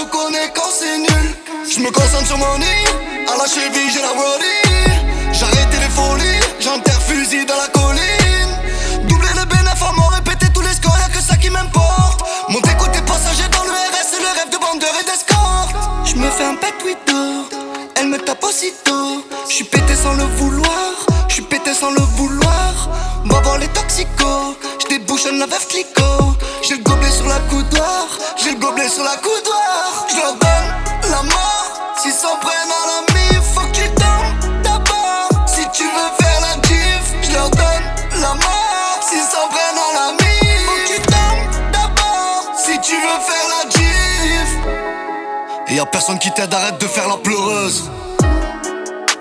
reconnais quand c'est nul. Je me concentre sur mon nid, à la cheville j'ai la Roddy. J'ai arrêté les folies, j'enterre fusil dans la colline. Doubler le bénéfice, à m'en répéter tous les scores, y'a que ça qui m'importe. Monter côté passager dans le RS, c'est le rêve de bandeur et d'escorte. J'me fais un pet Twitter, elle me tape aussitôt. J'suis pété sans le vouloir, j'suis pété sans le vouloir. Va voir les toxicos, j'débouchonne la veuve Clicquot. J'ai le gobelet sur la coudoir, j'ai le gobelet sur la coudoir. J'leur donne la mort, s'ils s'en prennent à la mif, faut que tu tombes d'abord. Si tu veux faire la diff, j'leur donne la mort, s'ils s'en prennent à la mif, faut que tu tombes d'abord. Si tu veux faire la diff. Et y'a personne qui t'aide, arrête de faire la pleureuse.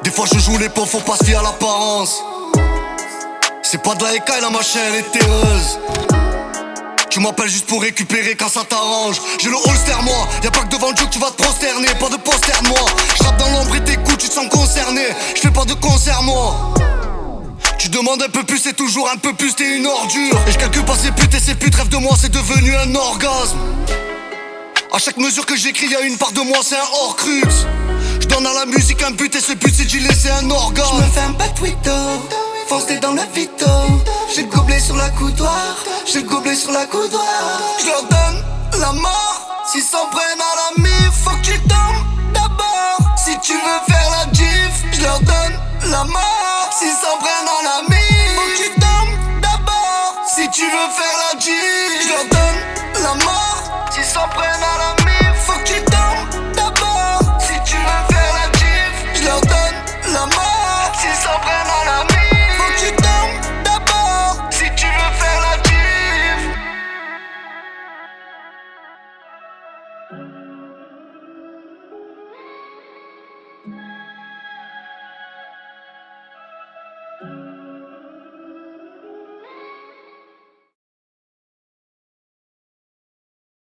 Des fois je joue les pauvres, faut pas se fier à l'apparence. C'est pas de la écaille, la machine elle est terreuse. Tu m'appelles juste pour récupérer quand ça t'arrange. J'ai le holster moi, y'a pas que devant Dieu que tu vas te prosterner. Pas de poster de moi, j'rappe dans l'ombre et t'écoutes, tu te sens concerné. J'fais pas de concert moi. Tu demandes un peu plus, c'est toujours un peu plus, t'es une ordure. Et j'calcule pas ces putes et ces putes rêvent de moi, c'est devenu un orgasme. À chaque mesure que j'écris, y'a une part de moi, c'est un hors-crux. J'donne à la musique un but et ce but c'est d'y laisser un organe. J'me fais un bad Twitter, foncé dans le vito. J'ai le gobelet sur la coudoir, j'ai le gobelet sur la coudoir. J'leur donne la mort, s'ils s'en prennent à la mif, faut que tu tombes d'abord. Si tu veux faire la diff, j'leur donne la mort, s'ils s'en prennent à la mif, faut que tu tombes d'abord. Si tu veux faire la diff, j'leur donne la mort, s'ils s'en prennent à la mif, faut que tu tombes d'abord. Si tu veux faire la diff, j'leur donne la mort, s'ils s'en prennent à la mif, faut que tu tombes d'abord. Si tu veux faire la diff.